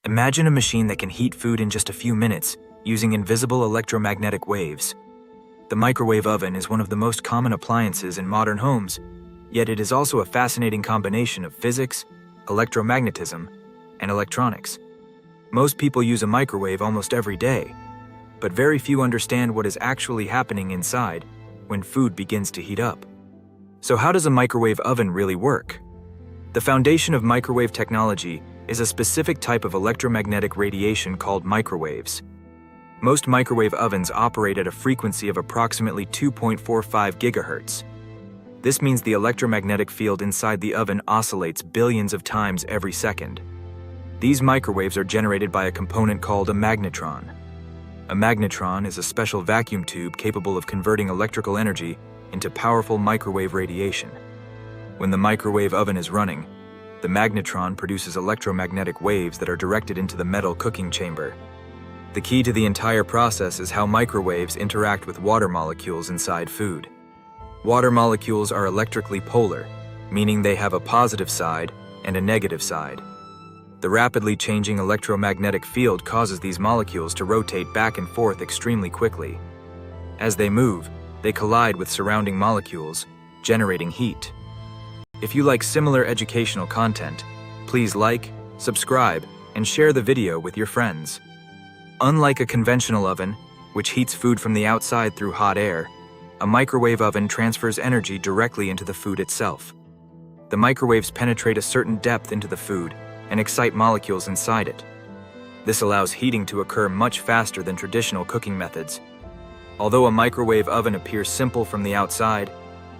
Imagine a machine that can heat food in just a few minutes using invisible electromagnetic waves. The microwave oven is one of the most common appliances in modern homes, yet it is also a fascinating combination of physics, electromagnetism, and electronics. Most people use a microwave almost every day, but very few understand what is actually happening inside when food begins to heat up. So how does a microwave oven really work? The foundation of microwave technology is a specific type of electromagnetic radiation called microwaves. Most microwave ovens operate at a frequency of approximately 2.45 gigahertz. This means the electromagnetic field inside the oven oscillates billions of times every second. These microwaves are generated by a component called a magnetron. A magnetron is a special vacuum tube capable of converting electrical energy into powerful microwave radiation. When the microwave oven is running, the magnetron produces electromagnetic waves that are directed into the metal cooking chamber. The key to the entire process is how microwaves interact with water molecules inside food. Water molecules are electrically polar, meaning they have a positive side and a negative side. The rapidly changing electromagnetic field causes these molecules to rotate back and forth extremely quickly. As they move, they collide with surrounding molecules, generating heat. If you like similar educational content, please like, subscribe, and share the video with your friends. Unlike a conventional oven, which heats food from the outside through hot air, a microwave oven transfers energy directly into the food itself. The microwaves penetrate a certain depth into the food and excite molecules inside it. This allows heating to occur much faster than traditional cooking methods. Although a microwave oven appears simple from the outside,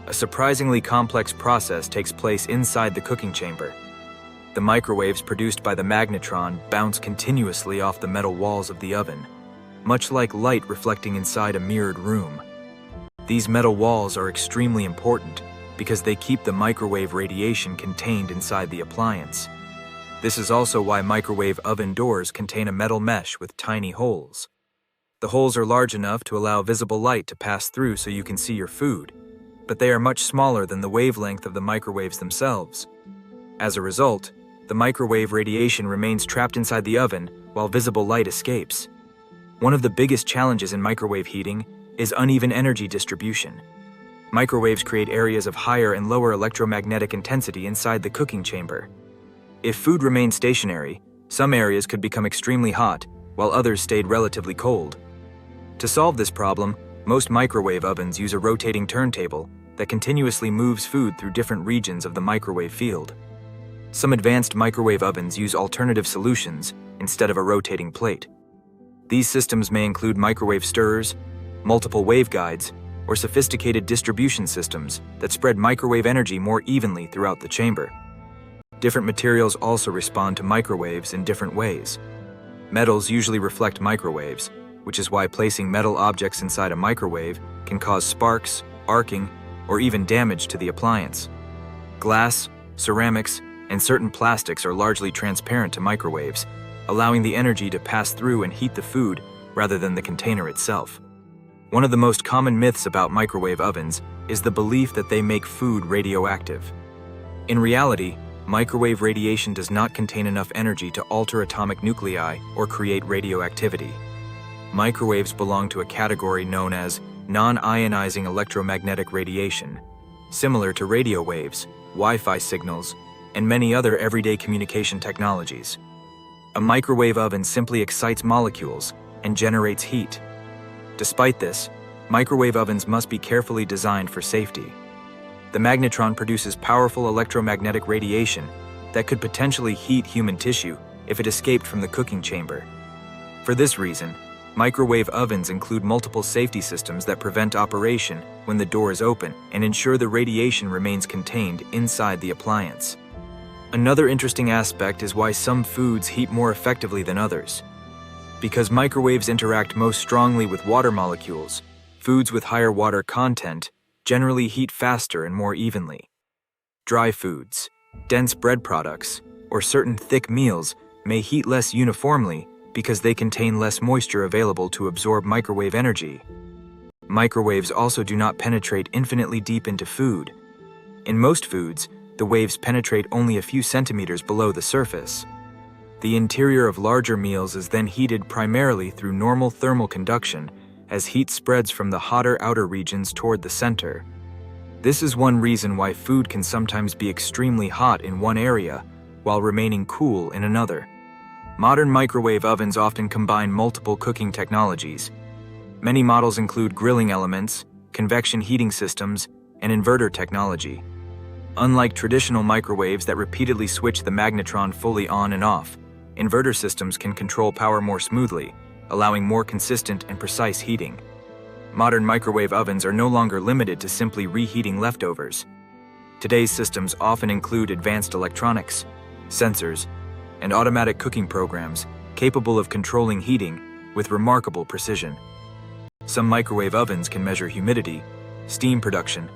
a surprisingly complex process takes place inside the cooking chamber. The microwaves produced by the magnetron bounce continuously off the metal walls of the oven, much like light reflecting inside a mirrored room. These metal walls are extremely important because they keep the microwave radiation contained inside the appliance. This is also why microwave oven doors contain a metal mesh with tiny holes. The holes are large enough to allow visible light to pass through so you can see your food, but they are much smaller than the wavelength of the microwaves themselves. As a result, the microwave radiation remains trapped inside the oven while visible light escapes. One of the biggest challenges in microwave heating is uneven energy distribution. Microwaves create areas of higher and lower electromagnetic intensity inside the cooking chamber. If food remained stationary, some areas could become extremely hot, while others stayed relatively cold. To solve this problem, most microwave ovens use a rotating turntable that continuously moves food through different regions of the microwave field. Some advanced microwave ovens use alternative solutions instead of a rotating plate. These systems may include microwave stirrers, multiple waveguides, or sophisticated distribution systems that spread microwave energy more evenly throughout the chamber. Different materials also respond to microwaves in different ways. Metals usually reflect microwaves, which is why placing metal objects inside a microwave can cause sparks, arcing, or even damage to the appliance. Glass, ceramics, and certain plastics are largely transparent to microwaves, allowing the energy to pass through and heat the food rather than the container itself. One of the most common myths about microwave ovens is the belief that they make food radioactive. In reality, microwave radiation does not contain enough energy to alter atomic nuclei or create radioactivity. Microwaves belong to a category known as non-ionizing electromagnetic radiation, similar to radio waves, Wi-Fi signals, and many other everyday communication technologies. A microwave oven simply excites molecules and generates heat. Despite this, microwave ovens must be carefully designed for safety. The magnetron produces powerful electromagnetic radiation that could potentially heat human tissue if it escaped from the cooking chamber. For this reason, microwave ovens include multiple safety systems that prevent operation when the door is open and ensure the radiation remains contained inside the appliance. Another interesting aspect is why some foods heat more effectively than others. Because microwaves interact most strongly with water molecules, foods with higher water content generally heat faster and more evenly. Dry foods, dense bread products, or certain thick meals may heat less uniformly because they contain less moisture available to absorb microwave energy. Microwaves also do not penetrate infinitely deep into food. In most foods, the waves penetrate only a few centimeters below the surface. The interior of larger meals is then heated primarily through normal thermal conduction as heat spreads from the hotter outer regions toward the center. This is one reason why food can sometimes be extremely hot in one area while remaining cool in another. Modern microwave ovens often combine multiple cooking technologies. Many models include grilling elements, convection heating systems, and inverter technology. Unlike traditional microwaves that repeatedly switch the magnetron fully on and off, inverter systems can control power more smoothly, allowing more consistent and precise heating. Modern microwave ovens are no longer limited to simply reheating leftovers. Today's systems often include advanced electronics, sensors, and automatic cooking programs capable of controlling heating with remarkable precision. Some microwave ovens can measure humidity, steam production,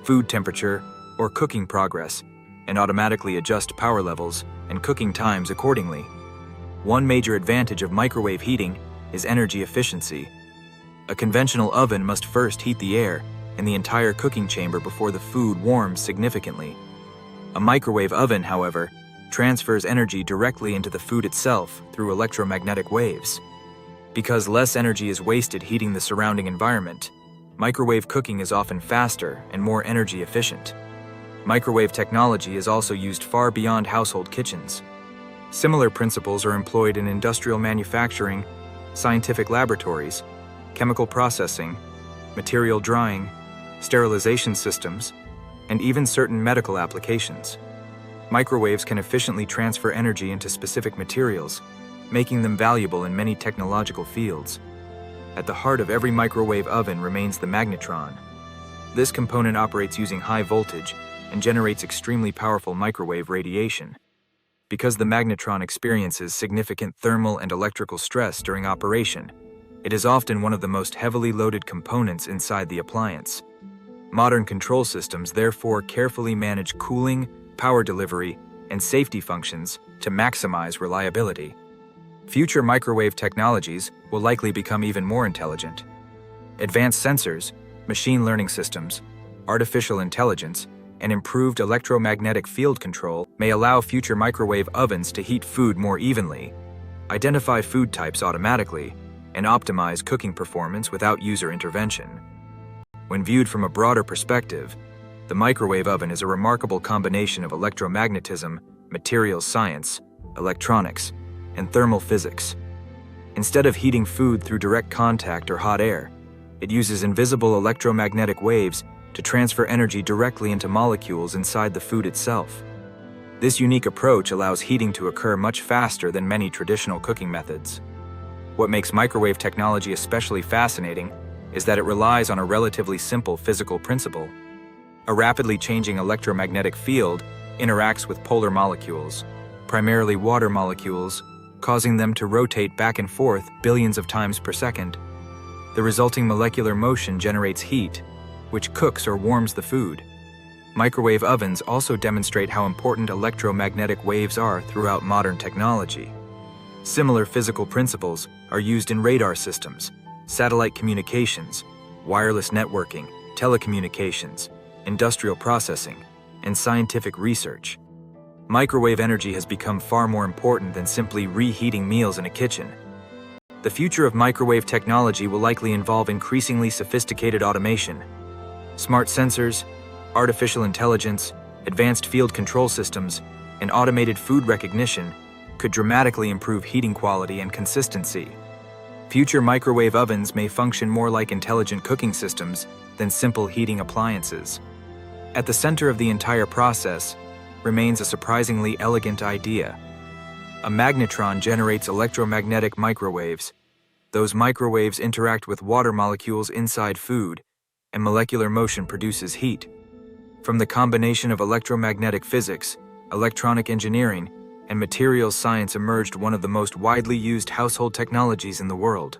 food temperature, or cooking progress, and automatically adjust power levels and cooking times accordingly. One major advantage of microwave heating is energy efficiency. A conventional oven must first heat the air and the entire cooking chamber before the food warms significantly. A microwave oven, however, transfers energy directly into the food itself through electromagnetic waves. Because less energy is wasted heating the surrounding environment, microwave cooking is often faster and more energy efficient. Microwave technology is also used far beyond household kitchens. Similar principles are employed in industrial manufacturing, scientific laboratories, chemical processing, material drying, sterilization systems, and even certain medical applications. Microwaves can efficiently transfer energy into specific materials, making them valuable in many technological fields. At the heart of every microwave oven remains the magnetron. This component operates using high voltage and generates extremely powerful microwave radiation. Because the magnetron experiences significant thermal and electrical stress during operation, it is often one of the most heavily loaded components inside the appliance. Modern control systems therefore carefully manage cooling, power delivery, and safety functions to maximize reliability. Future microwave technologies will likely become even more intelligent. Advanced sensors, machine learning systems, artificial intelligence, and improved electromagnetic field control may allow future microwave ovens to heat food more evenly, identify food types automatically, and optimize cooking performance without user intervention. When viewed from a broader perspective, the microwave oven is a remarkable combination of electromagnetism, materials science, electronics, and thermal physics. Instead of heating food through direct contact or hot air, it uses invisible electromagnetic waves to transfer energy directly into molecules inside the food itself. This unique approach allows heating to occur much faster than many traditional cooking methods. What makes microwave technology especially fascinating is that it relies on a relatively simple physical principle. A rapidly changing electromagnetic field interacts with polar molecules, primarily water molecules, causing them to rotate back and forth billions of times per second. The resulting molecular motion generates heat, which cooks or warms the food. Microwave ovens also demonstrate how important electromagnetic waves are throughout modern technology. Similar physical principles are used in radar systems, satellite communications, wireless networking, telecommunications, industrial processing, and scientific research. Microwave energy has become far more important than simply reheating meals in a kitchen. The future of microwave technology will likely involve increasingly sophisticated automation. Smart sensors, artificial intelligence, advanced field control systems, and automated food recognition could dramatically improve heating quality and consistency. Future microwave ovens may function more like intelligent cooking systems than simple heating appliances. At the center of the entire process remains a surprisingly elegant idea. A magnetron generates electromagnetic microwaves. Those microwaves interact with water molecules inside food, and molecular motion produces heat. From the combination of electromagnetic physics, electronic engineering, and materials science emerged one of the most widely used household technologies in the world.